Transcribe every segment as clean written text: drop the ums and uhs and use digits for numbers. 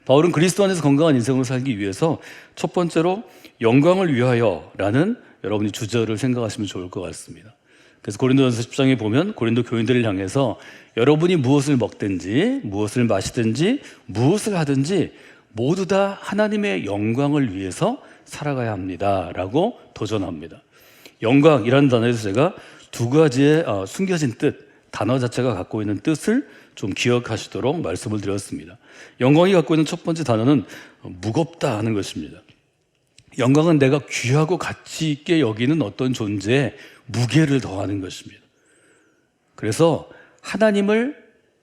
바울은 그리스도 안에서 건강한 인생을 살기 위해서 첫 번째로 영광을 위하여라는 여러분이 주제를 생각하시면 좋을 것 같습니다. 그래서 고린도전서 10장에 보면 고린도 교인들을 향해서 여러분이 무엇을 먹든지 무엇을 마시든지 무엇을 하든지 모두 다 하나님의 영광을 위해서 살아가야 합니다 라고 도전합니다. 영광이라는 단어에서 제가 두 가지의 숨겨진 뜻, 단어 자체가 갖고 있는 뜻을 좀 기억하시도록 말씀을 드렸습니다. 영광이 갖고 있는 첫 번째 단어는 무겁다 하는 것입니다. 영광은 내가 귀하고 가치 있게 여기는 어떤 존재에 무게를 더하는 것입니다. 그래서 하나님을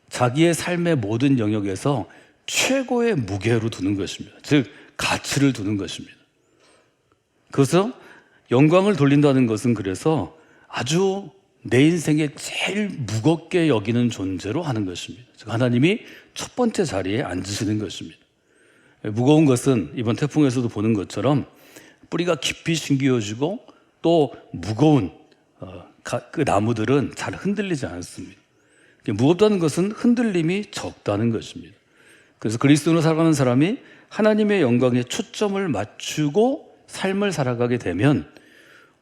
자기의 삶의 모든 영역에서 최고의 무게로 두는 것입니다. 즉 가치를 두는 것입니다. 그래서 영광을 돌린다는 것은 그래서 아주 내 인생에 제일 무겁게 여기는 존재로 하는 것입니다. 즉 하나님이 첫 번째 자리에 앉으시는 것입니다. 무거운 것은 이번 태풍에서도 보는 것처럼 뿌리가 깊이 심겨지고 또 무거운 그 나무들은 잘 흔들리지 않습니다. 무겁다는 것은 흔들림이 적다는 것입니다. 그래서 그리스도로 살아가는 사람이 하나님의 영광에 초점을 맞추고 삶을 살아가게 되면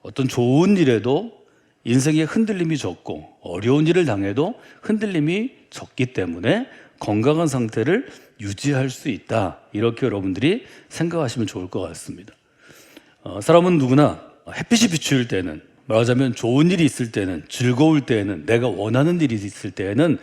어떤 좋은 일에도 인생에 흔들림이 적고 어려운 일을 당해도 흔들림이 적기 때문에 건강한 상태를 유지할 수 있다. 이렇게 여러분들이 생각하시면 좋을 것 같습니다. 사람은 누구나 햇빛이 비출 때는, 말하자면 좋은 일이 있을 때는, 즐거울 때에는, 내가 원하는 일이 있을 때에는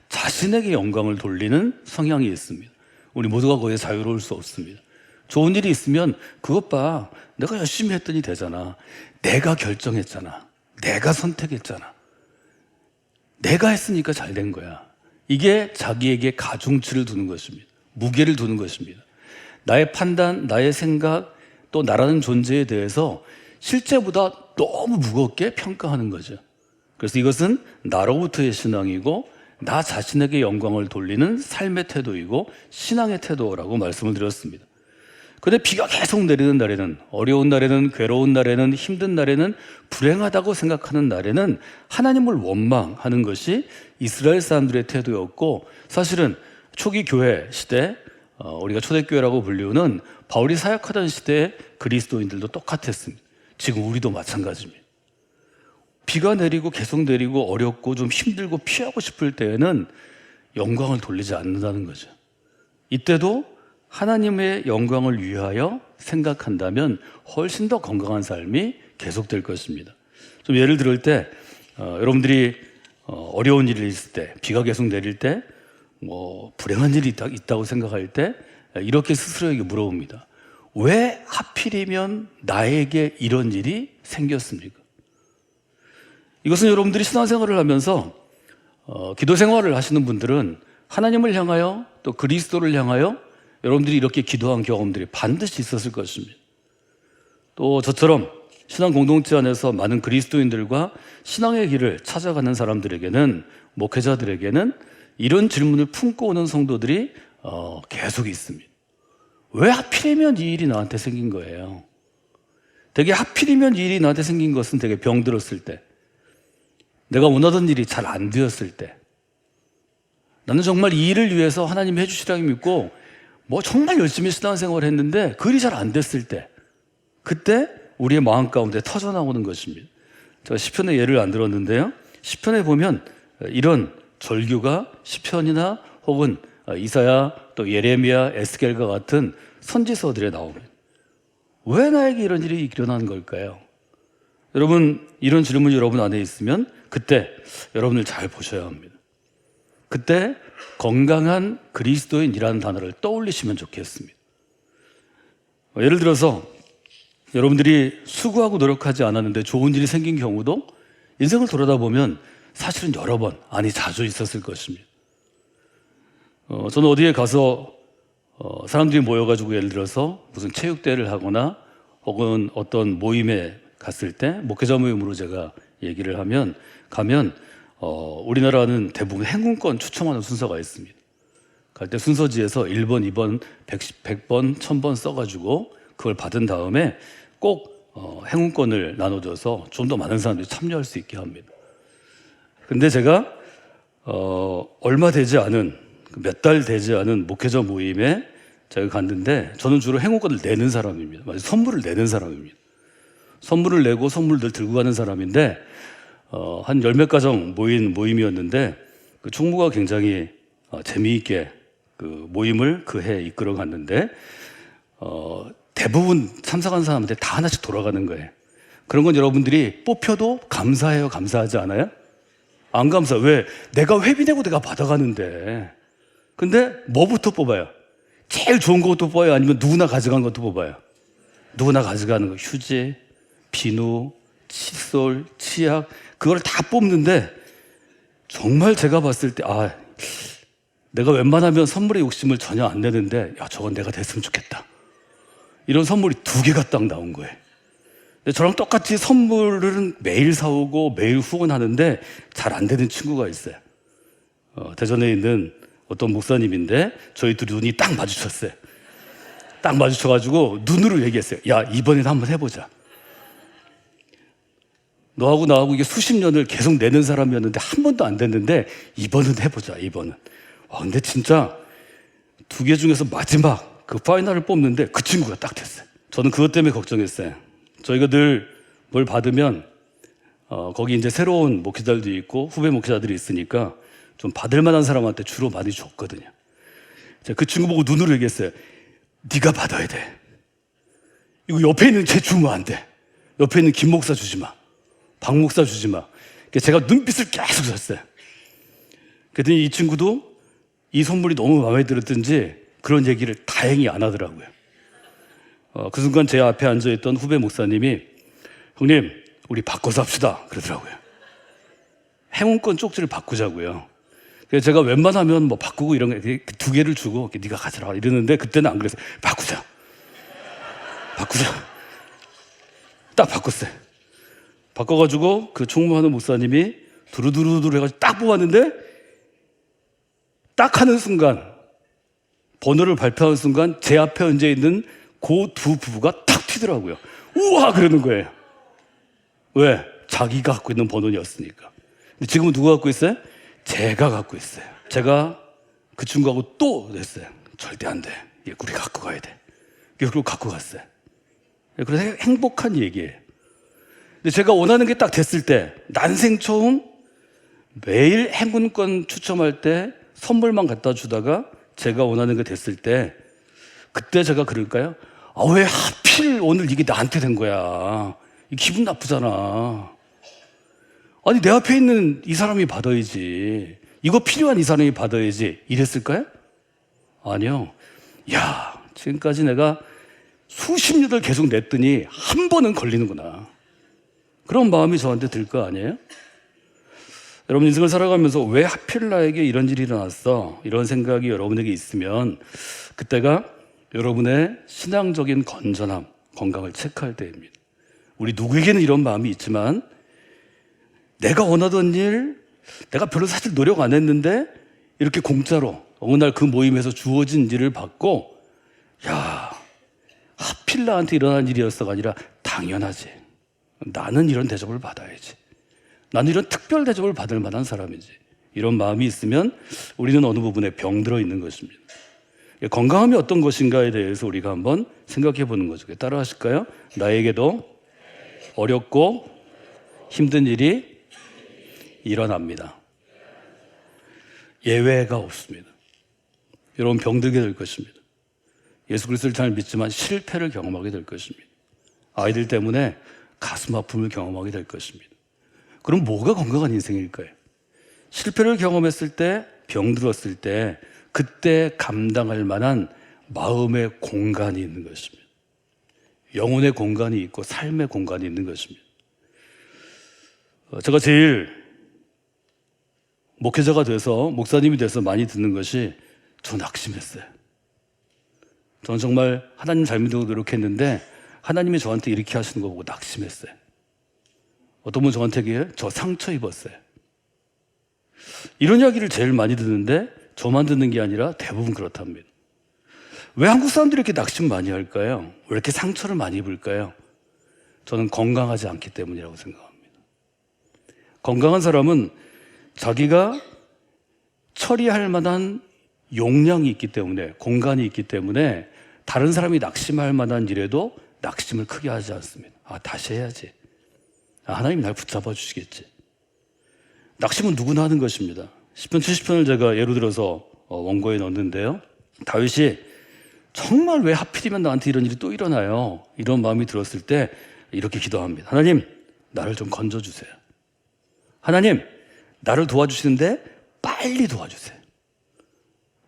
자신에게 영광을 돌리는 성향이 있습니다. 우리 모두가 거기에 자유로울 수 없습니다. 좋은 일이 있으면 그것 봐, 내가 열심히 했더니 되잖아, 내가 결정했잖아, 내가 선택했잖아, 내가 했으니까 잘 된 거야. 이게 자기에게 가중치를 두는 것입니다. 무게를 두는 것입니다. 나의 판단, 나의 생각, 또 나라는 존재에 대해서 실제보다 너무 무겁게 평가하는 거죠. 그래서 이것은 나로부터의 신앙이고 나 자신에게 영광을 돌리는 삶의 태도이고 신앙의 태도라고 말씀을 드렸습니다. 그런데 비가 계속 내리는 날에는, 어려운 날에는, 괴로운 날에는, 힘든 날에는, 불행하다고 생각하는 날에는 하나님을 원망하는 것이 이스라엘 사람들의 태도였고, 사실은 초기 교회 시대, 우리가 초대교회라고 불리우는 바울이 사역하던 시대의 그리스도인들도 똑같았습니다. 지금 우리도 마찬가지입니다. 비가 내리고 계속 내리고 어렵고 좀 힘들고 피하고 싶을 때에는 영광을 돌리지 않는다는 거죠. 이때도 하나님의 영광을 위하여 생각한다면 훨씬 더 건강한 삶이 계속될 것입니다. 좀 예를 들을 때 여러분들이 어려운 일이 있을 때, 비가 계속 내릴 때, 불행한 일이 있다고 생각할 때 이렇게 스스로에게 물어봅니다. 왜 하필이면 나에게 이런 일이 생겼습니까? 이것은 여러분들이 신앙생활을 하면서 기도 생활을 하시는 분들은 하나님을 향하여 또 그리스도를 향하여 여러분들이 이렇게 기도한 경험들이 반드시 있었을 것입니다. 또 저처럼 신앙 공동체 안에서 많은 그리스도인들과 신앙의 길을 찾아가는 사람들에게는, 목회자들에게는 이런 질문을 품고 오는 성도들이 계속 있습니다. 왜 하필이면 이 일이 나한테 생긴 거예요? 되게 하필이면 이 일이 나한테 생긴 것은 되게 병들었을 때, 내가 원하던 일이 잘 안 되었을 때, 나는 정말 이 일을 위해서 하나님이 해주시라고 믿고 정말 열심히 신앙생활을 했는데 그 일이 잘 안 됐을 때, 그때 우리의 마음 가운데 터져나오는 것입니다. 제가 시편의 예를 안 들었는데요, 시편에 보면 이런 절규가 시편이나 혹은 이사야, 또 예레미야, 에스겔과 같은 선지서들에 나옵니다. 왜 나에게 이런 일이 일어난 걸까요? 여러분, 이런 질문이 여러분 안에 있으면 그때 여러분을 잘 보셔야 합니다. 그때 건강한 그리스도인이라는 단어를 떠올리시면 좋겠습니다. 예를 들어서 여러분들이 수고하고 노력하지 않았는데 좋은 일이 생긴 경우도 인생을 돌아다 보면 사실은 여러 번, 아니 자주 있었을 것입니다. 저는 어디에 가서 사람들이 모여가지고 예를 들어서 무슨 체육대회를 하거나 혹은 어떤 모임에 갔을 때, 목회자 모임으로 제가 얘기를 가면 우리나라는 대부분 행운권 추첨하는 순서가 있습니다. 갈 때 순서지에서 1번, 2번, 100번, 1000번 써가지고 그걸 받은 다음에 꼭 행운권을 나눠줘서 좀 더 많은 사람들이 참여할 수 있게 합니다. 근데 제가 얼마 되지 않은, 몇 달 되지 않은 목회자 모임에 제가 갔는데 저는 주로 행운권을 내는 사람입니다. 선물을 내는 사람입니다. 선물을 내고 선물들 들고 가는 사람인데 한 열 몇 가정 모인 모임이었는데 그 총무가 굉장히 재미있게 그 모임을 그 해 이끌어 갔는데 대부분 참석한 사람한테 다 하나씩 돌아가는 거예요. 그런 건 여러분들이 뽑혀도 감사해요, 감사하지 않아요? 안 감사. 왜? 내가 회비 내고 내가 받아가는데. 근데 뭐부터 뽑아요? 제일 좋은 것부터 뽑아요? 아니면 누구나 가져간 것도 뽑아요? 누구나 가져가는 거. 휴지, 비누, 칫솔, 치약 그걸 다 뽑는데 정말 제가 봤을 때 내가 웬만하면 선물에 욕심을 전혀 안 내는데 저건 내가 됐으면 좋겠다. 이런 선물이 2개가 딱 나온 거예요. 근데 저랑 똑같이 선물은 매일 사오고 매일 후원하는데 잘 안 되는 친구가 있어요. 대전에 있는 어떤 목사님인데 저희 둘이 눈이 딱 마주쳤어요. 딱 마주쳐가지고 눈으로 얘기했어요. 야, 이번에는 한번 해보자. 너하고 나하고 이게 수십 년을 계속 내는 사람이었는데 한 번도 안 됐는데 이번은 해보자, 이번은. 근데 진짜 2개 중에서 마지막 그 파이널을 뽑는데 그 친구가 딱 됐어요. 저는 그것 때문에 걱정했어요. 저희가 늘 뭘 받으면 거기 이제 새로운 목회자들도 있고 후배 목회자들이 있으니까 좀 받을 만한 사람한테 주로 많이 줬거든요. 제가 그 친구 보고 눈으로 얘기했어요. 네가 받아야 돼. 이거 옆에 있는 쟤 주면 안 돼. 옆에 있는 김 목사 주지 마. 박 목사 주지 마. 제가 눈빛을 계속 줬어요. 그랬더니 이 친구도 이 선물이 너무 마음에 들었든지 그런 얘기를 다행히 안 하더라고요. 그 순간 제 앞에 앉아있던 후배 목사님이 형님, 우리 바꿔서 합시다. 그러더라고요. 행운권 쪽지를 바꾸자고요. 그래서 제가 웬만하면 뭐 바꾸고 이런 거 2개를 주고 네가 가져라 이러는데 그때는 안 그랬어요. 바꾸자. 딱 바꿨어요. 바꿔가지고 그 총무하는 목사님이 두루두루두루 해가지고 딱 뽑았는데 딱 하는 순간 번호를 발표하는 순간 제 앞에 앉아 있는 그 2 부부가 탁 튀더라고요. 우와 그러는 거예요. 왜? 자기가 갖고 있는 번호였으니까. 근데 지금은 누가 갖고 있어요? 제가 갖고 있어요. 제가 그 친구하고 또 냈어요. 절대 안 돼. 얘 우리 갖고 가야 돼. 결국 갖고 갔어요. 그래서 행복한 얘기예요. 근데 제가 원하는 게 딱 됐을 때 난생 처음 매일 행운권 추첨할 때 선물만 갖다 주다가 제가 원하는 게 됐을 때 그때 제가 그럴까요? 왜 하필 오늘 이게 나한테 된 거야. 기분 나쁘잖아. 아니 내 앞에 있는 이 사람이 받아야지. 이거 필요한 이 사람이 받아야지. 이랬을까요? 아니요. 야, 지금까지 내가 수십 년을 계속 냈더니 한 번은 걸리는구나. 그런 마음이 저한테 들 거 아니에요? 여러분 인생을 살아가면서 왜 하필 나에게 이런 일이 일어났어? 이런 생각이 여러분에게 있으면 그때가 여러분의 신앙적인 건전함, 건강을 체크할 때입니다. 우리 누구에게는 이런 마음이 있지만 내가 원하던 일, 내가 별로 사실 노력 안 했는데 이렇게 공짜로 어느 날 그 모임에서 주어진 일을 받고 야, 하필 나한테 일어난 일이었어가 아니라 당연하지. 나는 이런 대접을 받아야지. 나는 이런 특별 대접을 받을 만한 사람이지. 이런 마음이 있으면 우리는 어느 부분에 병들어 있는 것입니다. 건강함이 어떤 것인가에 대해서 우리가 한번 생각해 보는 거죠. 따라 하실까요? 나에게도 어렵고 힘든 일이 일어납니다. 예외가 없습니다. 여러분 병들게 될 것입니다. 예수 그리스도를 잘 믿지만 실패를 경험하게 될 것입니다. 아이들 때문에 가슴 아픔을 경험하게 될 것입니다. 그럼 뭐가 건강한 인생일까요? 실패를 경험했을 때, 병들었을 때 그때 감당할 만한 마음의 공간이 있는 것입니다. 영혼의 공간이 있고 삶의 공간이 있는 것입니다. 제가 제일 목회자가 돼서 목사님이 돼서 많이 듣는 것이 저 낙심했어요. 저는 정말 하나님 잘 믿으려고 노력했는데 하나님이 저한테 이렇게 하시는 거 보고 낙심했어요. 어떤 분 저한테 얘기해요. 저 상처 입었어요. 이런 이야기를 제일 많이 듣는데 저만 듣는 게 아니라 대부분 그렇답니다. 왜 한국 사람들이 이렇게 낙심 많이 할까요? 왜 이렇게 상처를 많이 입을까요? 저는 건강하지 않기 때문이라고 생각합니다. 건강한 사람은 자기가 처리할 만한 용량이 있기 때문에, 공간이 있기 때문에 다른 사람이 낙심할 만한 일에도 낙심을 크게 하지 않습니다. 다시 해야지. 하나님이 날 붙잡아 주시겠지. 낙심은 누구나 하는 것입니다. 시편 70편을 제가 예로 들어서 원고에 넣었는데요. 다윗이 정말 왜 하필이면 나한테 이런 일이 또 일어나요? 이런 마음이 들었을 때 이렇게 기도합니다. 하나님, 나를 좀 건져주세요. 하나님, 나를 도와주시는데 빨리 도와주세요.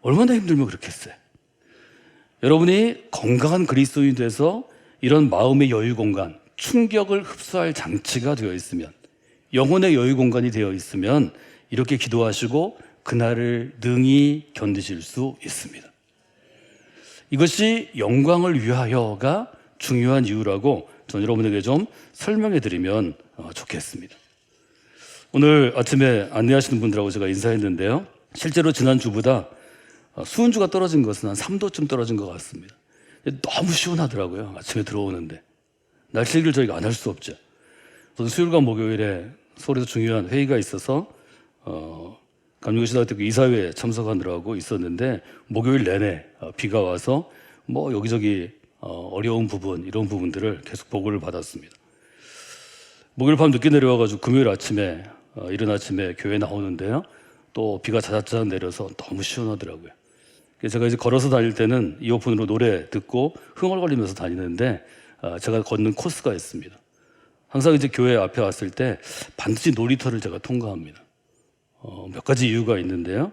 얼마나 힘들면 그렇게 했어요. 여러분이 건강한 그리스도인이 돼서 이런 마음의 여유 공간, 충격을 흡수할 장치가 되어 있으면, 영혼의 여유 공간이 되어 있으면 이렇게 기도하시고 그날을 능히 견디실 수 있습니다. 이것이 영광을 위하여가 중요한 이유라고 저는 여러분에게 좀 설명해 드리면 좋겠습니다. 오늘 아침에 안내하시는 분들하고 제가 인사했는데요. 실제로 지난주보다 수은주가 떨어진 것은 한 3도쯤 떨어진 것 같습니다. 너무 시원하더라고요. 아침에 들어오는데. 날씨 얘기를 저희가 안 할 수 없죠. 저는 수요일과 목요일에 서울에서 중요한 회의가 있어서 감리교시대학교 이사회에 참석하느라고 있었는데 목요일 내내 비가 와서 여기저기 어려운 부분, 이런 부분들을 계속 보고를 받았습니다. 목요일 밤 늦게 내려와가지고 금요일 아침에 이른 아침에 교회 나오는데요. 또 비가 자작자작 내려서 너무 시원하더라고요. 그래서 제가 이제 걸어서 다닐 때는 이어폰으로 노래 듣고 흥얼거리면서 다니는데 제가 걷는 코스가 있습니다. 항상 이제 교회 앞에 왔을 때 반드시 놀이터를 제가 통과합니다. 몇 가지 이유가 있는데요.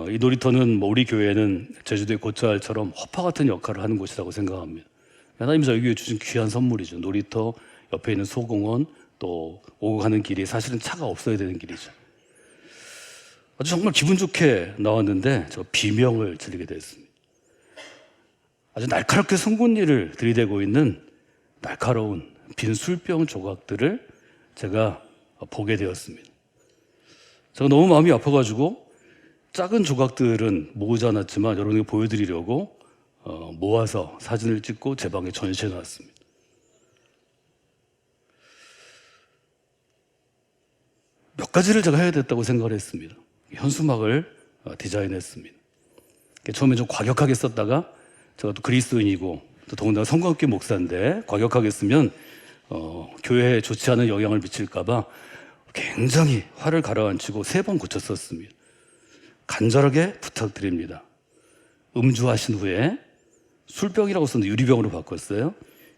이 놀이터는 우리 교회는 제주도의 고차알처럼 허파 같은 역할을 하는 곳이라고 생각합니다. 하나님이 저에게 주신 귀한 선물이죠. 놀이터 옆에 있는 소공원, 또 오고 가는 길이 사실은 차가 없어야 되는 길이죠. 아주 정말 기분 좋게 나왔는데 저 비명을 지르게 됐습니다. 아주 날카롭게 송곳니를 들이대고 있는 날카로운 빈 술병 조각들을 제가 보게 되었습니다. 제가 너무 마음이 아파가지고 작은 조각들은 모으지 않았지만 여러분에게 보여드리려고 모아서 사진을 찍고 제 방에 전시해 놨습니다. 몇 가지를 제가 해야 됐다고 생각을 했습니다. 현수막을 디자인했습니다. 처음에 좀 과격하게 썼다가 제가 또 그리스도인이고 또 더군다나 성광교회 목사인데 과격하게 쓰면 교회에 좋지 않은 영향을 미칠까봐 굉장히 화를 가라앉히고 3번 고쳤었습니다. 간절하게 부탁드립니다. 음주하신 후에 술병이라고 썼는데 유리병으로 바꿨어요.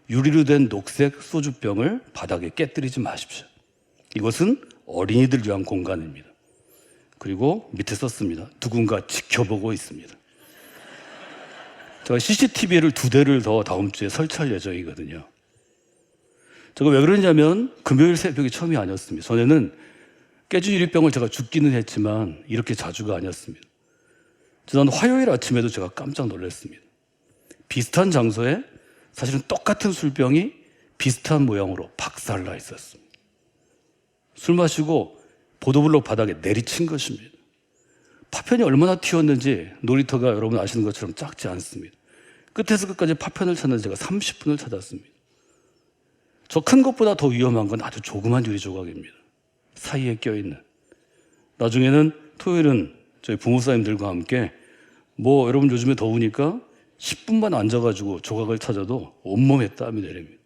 유리로 된 녹색 소주병을 바닥에 깨뜨리지 마십시오. 이것은 어린이들 위한 공간입니다. 그리고 밑에 썼습니다. 누군가 지켜보고 있습니다. 제가 CCTV를 2대를 더 다음 주에 설치할 예정이거든요. 제가 왜 그러냐면 금요일 새벽이 처음이 아니었습니다. 전에는 깨진 유리병을 제가 줍기는 했지만 이렇게 자주가 아니었습니다. 지난 화요일 아침에도 제가 깜짝 놀랐습니다. 비슷한 장소에 사실은 똑같은 술병이 비슷한 모양으로 박살나 있었습니다. 술 마시고 보도블록 바닥에 내리친 것입니다. 파편이 얼마나 튀었는지 놀이터가 여러분 아시는 것처럼 작지 않습니다. 끝에서 끝까지 파편을 찾는데 제가 30분을 찾았습니다. 저 큰 것보다 더 위험한 건 아주 조그만 유리 조각입니다. 사이에 껴있는. 나중에는 토요일은 저희 부모사님들과 함께 여러분 요즘에 더우니까 10분만 앉아가지고 조각을 찾아도 온몸에 땀이 내립니다.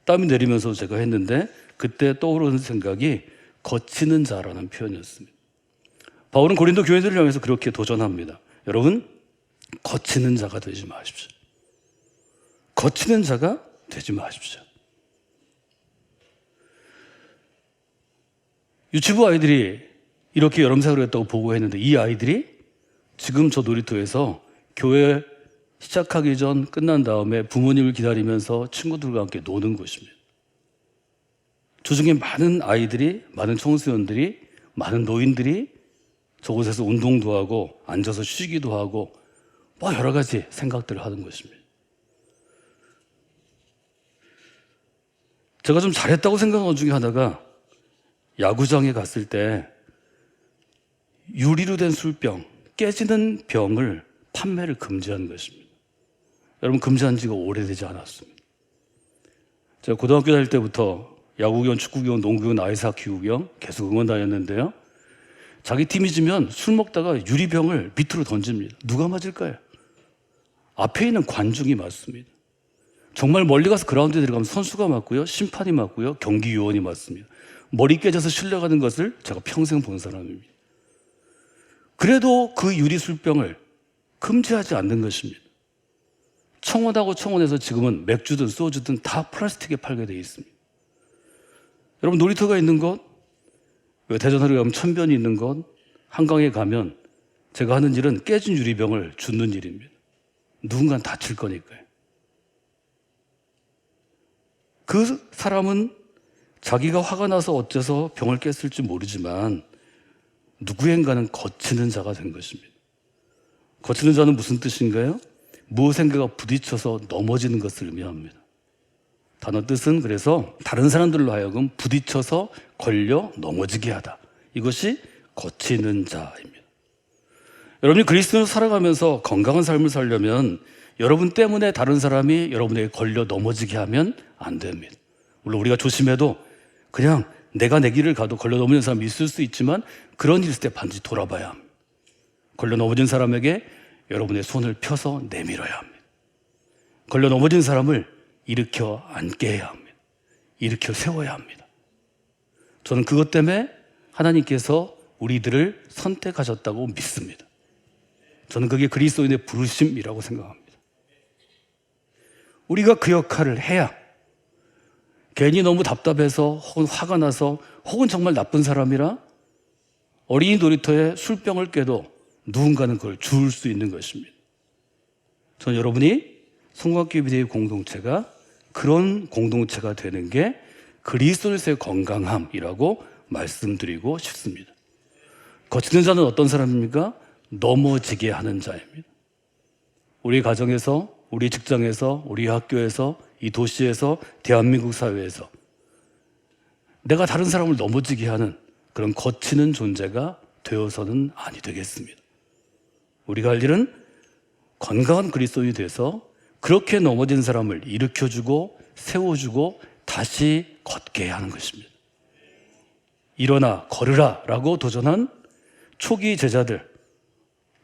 땀이 내리면서 제가 했는데 그때 떠오르는 생각이 거치는 자라는 표현이었습니다. 바울은 고린도 교인들을 향해서 그렇게 도전합니다. 여러분, 거치는 자가 되지 마십시오. 거치는 자가 되지 마십시오. 유치부 아이들이 이렇게 여름생활을 했다고 보고했는데 이 아이들이 지금 저 놀이터에서 교회 시작하기 전 끝난 다음에 부모님을 기다리면서 친구들과 함께 노는 곳입니다. 주중에 많은 아이들이, 많은 청소년들이, 많은 노인들이 저곳에서 운동도 하고 앉아서 쉬기도 하고 여러 가지 생각들을 하는 것입니다. 제가 좀 잘했다고 생각한 것 중에 하나가 야구장에 갔을 때 유리로 된 술병, 깨지는 병을 판매를 금지한 것입니다. 여러분, 금지한 지가 오래되지 않았습니다. 제가 고등학교 다닐 때부터 야구경, 축구경, 농구경, 아이스하키 구경 계속 응원 다녔는데요. 자기 팀이 지면 술 먹다가 유리병을 밑으로 던집니다. 누가 맞을까요? 앞에 있는 관중이 맞습니다. 정말 멀리 가서 그라운드에 들어가면 선수가 맞고요, 심판이 맞고요, 경기 요원이 맞습니다. 머리 깨져서 실려가는 것을 제가 평생 본 사람입니다. 그래도 그 유리 술병을 금지하지 않는 것입니다. 청원하고 청원에서 지금은 맥주든 소주든 다 플라스틱에 팔게 되어 있습니다. 여러분, 놀이터가 있는 곳, 대전하루 가면 천변이 있는 곳, 한강에 가면 제가 하는 일은 깨진 유리병을 줍는 일입니다. 누군가는 다칠 거니까요. 그 사람은 자기가 화가 나서 어째서 병을 깼을지 모르지만 누구인가는 거치는 자가 된 것입니다. 거치는 자는 무슨 뜻인가요? 무엇인가가 부딪혀서 넘어지는 것을 의미합니다. 단어 뜻은 그래서 다른 사람들로 하여금 부딪혀서 걸려 넘어지게 하다. 이것이 거치는 자입니다. 여러분이 그리스도로 살아가면서 건강한 삶을 살려면 여러분 때문에 다른 사람이 여러분에게 걸려 넘어지게 하면 안 됩니다. 물론 우리가 조심해도 그냥 내가 내 길을 가도 걸려 넘어지는 사람이 있을 수 있지만 그런 일 있을 때 반드시 돌아봐야 합니다. 걸려 넘어진 사람에게 여러분의 손을 펴서 내밀어야 합니다. 걸려 넘어진 사람을 일으켜 앉게 해야 합니다. 일으켜 세워야 합니다. 저는 그것 때문에 하나님께서 우리들을 선택하셨다고 믿습니다. 저는 그게 그리스도인의 부르심이라고 생각합니다. 우리가 그 역할을 해야 괜히 너무 답답해서 혹은 화가 나서 혹은 정말 나쁜 사람이라 어린이 놀이터에 술병을 깨도 누군가는 그걸 주울 수 있는 것입니다. 저는 여러분이 성곽교회의 공동체가 그런 공동체가 되는 게 그리스도인의 건강함이라고 말씀드리고 싶습니다. 거치는 자는 어떤 사람입니까? 넘어지게 하는 자입니다. 우리 가정에서, 우리 직장에서, 우리 학교에서, 이 도시에서, 대한민국 사회에서 내가 다른 사람을 넘어지게 하는 그런 거치는 존재가 되어서는 아니 되겠습니다. 우리가 할 일은 건강한 그리스도인이 돼서 그렇게 넘어진 사람을 일으켜주고 세워주고 다시 걷게 하는 것입니다. 일어나 걸으라 라고 도전한 초기 제자들,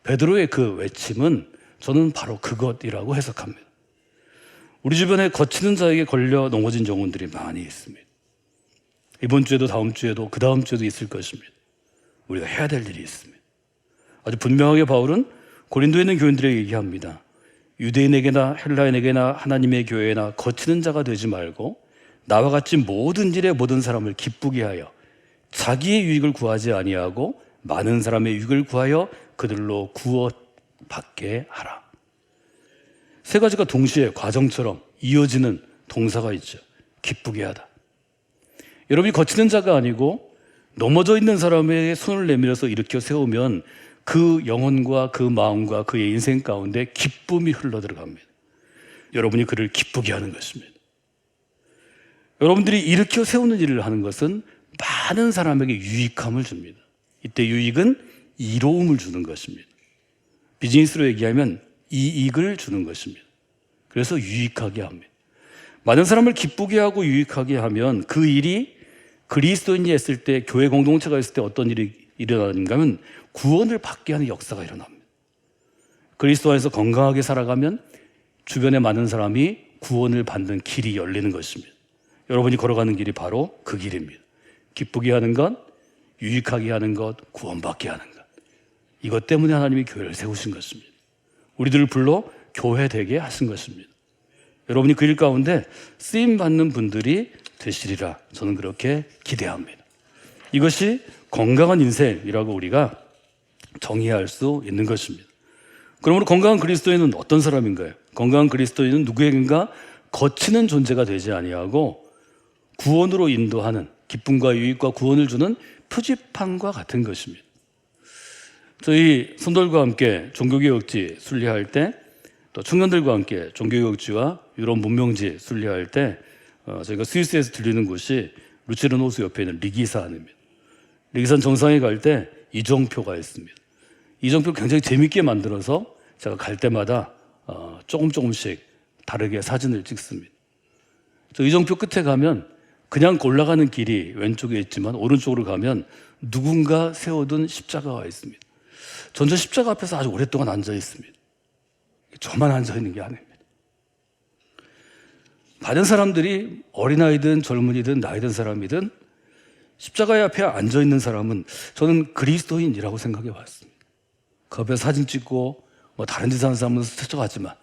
베드로의 그 외침은 저는 바로 그것이라고 해석합니다. 우리 주변에 거치는 자에게 걸려 넘어진 영혼들이 많이 있습니다. 이번 주에도 다음 주에도 그 다음 주에도 있을 것입니다. 우리가 해야 될 일이 있습니다. 아주 분명하게 바울은 고린도에 있는 교인들에게 얘기합니다. 유대인에게나 헬라인에게나 하나님의 교회나 거치는 자가 되지 말고 나와 같이 모든 일에 모든 사람을 기쁘게 하여 자기의 유익을 구하지 아니하고 많은 사람의 유익을 구하여 그들로 구원받게 하라. 세 가지가 동시에 과정처럼 이어지는 동사가 있죠. 기쁘게 하다. 여러분이 거치는 자가 아니고 넘어져 있는 사람에게 손을 내밀어서 일으켜 세우면 그 영혼과 그 마음과 그의 인생 가운데 기쁨이 흘러들어갑니다. 여러분이 그를 기쁘게 하는 것입니다. 여러분들이 일으켜 세우는 일을 하는 것은 많은 사람에게 유익함을 줍니다. 이때 유익은 이로움을 주는 것입니다. 비즈니스로 얘기하면 이익을 주는 것입니다. 그래서 유익하게 합니다. 많은 사람을 기쁘게 하고 유익하게 하면 그 일이 그리스도인이 했을 때, 교회 공동체가 했을 때 어떤 일이 일어나는가 하면 구원을 받게 하는 역사가 일어납니다. 그리스도 안에서 건강하게 살아가면 주변에 많은 사람이 구원을 받는 길이 열리는 것입니다. 여러분이 걸어가는 길이 바로 그 길입니다. 기쁘게 하는 것, 유익하게 하는 것, 구원받게 하는 것. 이것 때문에 하나님이 교회를 세우신 것입니다. 우리들을 불러 교회 되게 하신 것입니다. 여러분이 그 일 가운데 쓰임받는 분들이 되시리라 저는 그렇게 기대합니다. 이것이 건강한 인생이라고 우리가 정의할 수 있는 것입니다. 그러므로 건강한 그리스도인은 어떤 사람인가요? 건강한 그리스도인은 누구에겐가 거치는 존재가 되지 아니하고 구원으로 인도하는, 기쁨과 유익과 구원을 주는 표지판과 같은 것입니다. 저희 성도들과 함께 종교개혁지 순례할 때, 또 청년들과 함께 종교개혁지와 유럽 문명지 순례할 때 저희가 스위스에서 들리는 곳이 루체른 호수 옆에 있는 리기산입니다. 리기산 정상에 갈 때 이정표가 있습니다. 이정표를 굉장히 재밌게 만들어서 제가 갈 때마다 조금씩 다르게 사진을 찍습니다. 저 이정표 끝에 가면 그냥 올라가는 길이 왼쪽에 있지만 오른쪽으로 가면 누군가 세워둔 십자가가 있습니다. 전 저 십자가 앞에서 아주 오랫동안 앉아 있습니다. 저만 앉아 있는 게 아닙니다. 많은 사람들이 어린아이든 젊은이든 나이 든 사람이든 십자가의 앞에 앉아 있는 사람은 저는 그리스도인이라고 생각해 봤습니다. 그 앞에 사진 찍고 다른 짓 하는 사람은 스쳐가지만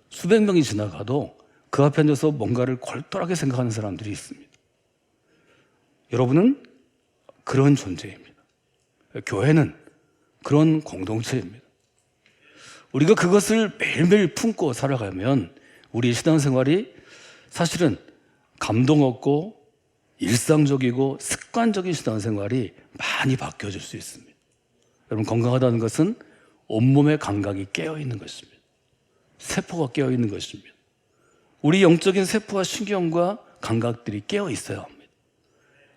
수백 명이 지나가도 그 앞에 앉아서 뭔가를 골똘하게 생각하는 사람들이 있습니다. 여러분은 그런 존재입니다. 교회는 그런 공동체입니다. 우리가 그것을 매일매일 품고 살아가면 우리의 신앙생활이 사실은 감동 없고 일상적이고 습관적인 신앙생활이 많이 바뀌어질 수 있습니다. 여러분, 건강하다는 것은 온몸의 감각이 깨어있는 것입니다. 세포가 깨어있는 것입니다. 우리 영적인 세포와 신경과 감각들이 깨어있어야 합니다.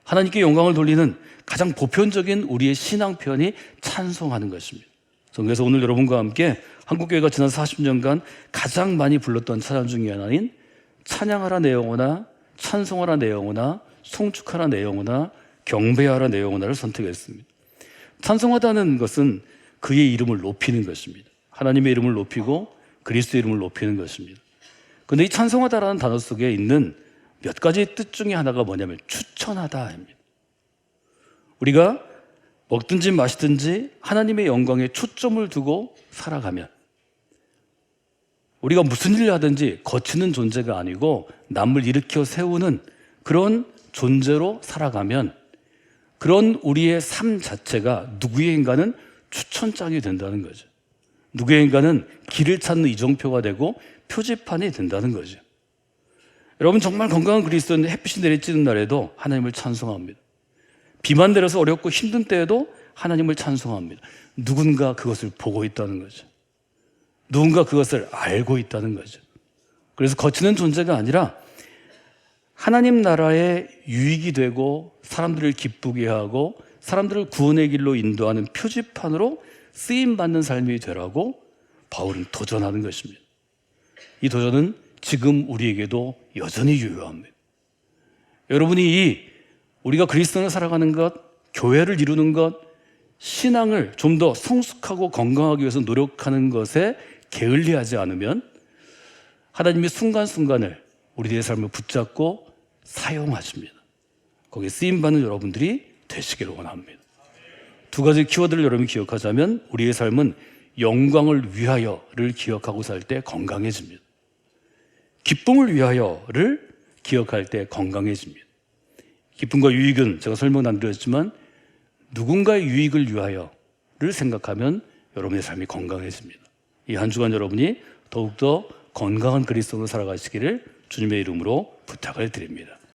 하나님께 영광을 돌리는 가장 보편적인 우리의 신앙 표현이 찬송하는 것입니다. 그래서 오늘 여러분과 함께 한국교회가 지난 40년간 가장 많이 불렀던 찬양 중에 하나인 찬양하라 내 영혼아, 찬송하라 내 영혼아, 송축하라 내 영혼아, 경배하라 내 영혼아를 선택했습니다. 찬송하다는 것은 그의 이름을 높이는 것입니다. 하나님의 이름을 높이고 그리스도의 이름을 높이는 것입니다. 그런데 이 찬송하다라는 단어 속에 있는 몇 가지 뜻 중에 하나가 뭐냐면 추천하다입니다. 우리가 먹든지 마시든지 하나님의 영광에 초점을 두고 살아가면, 우리가 무슨 일을 하든지 거치는 존재가 아니고 남을 일으켜 세우는 그런 존재로 살아가면, 그런 우리의 삶 자체가 누구의인가는 추천장이 된다는 거죠. 누구의인가는 길을 찾는 이정표가 되고 표지판이 된다는 거죠. 여러분, 정말 건강한 그리스도는 햇빛이 내리쬐는 날에도 하나님을 찬송합니다. 비만 내려서 어렵고 힘든 때에도 하나님을 찬송합니다. 누군가 그것을 보고 있다는 거죠. 누군가 그것을 알고 있다는 거죠. 그래서 거치는 존재가 아니라 하나님 나라의 유익이 되고 사람들을 기쁘게 하고 사람들을 구원의 길로 인도하는 표지판으로 쓰임받는 삶이 되라고 바울은 도전하는 것입니다. 이 도전은 지금 우리에게도 여전히 유효합니다. 여러분이 우리가 그리스도인을 살아가는 것, 교회를 이루는 것, 신앙을 좀 더 성숙하고 건강하기 위해서 노력하는 것에 게을리하지 않으면 하나님이 순간순간을 우리들의 삶을 붙잡고 사용하십니다. 거기에 쓰임받는 여러분들이 되시기를 원합니다. 두 가지 키워드를 여러분이 기억하자면, 우리의 삶은 영광을 위하여를 기억하고 살 때 건강해집니다. 기쁨을 위하여를 기억할 때 건강해집니다. 기쁨과 유익은 제가 설명 안 드렸지만 누군가의 유익을 위하여를 생각하면 여러분의 삶이 건강해집니다. 이 한 주간 여러분이 더욱더 건강한 그리스도로 살아가시기를 주님의 이름으로 부탁을 드립니다.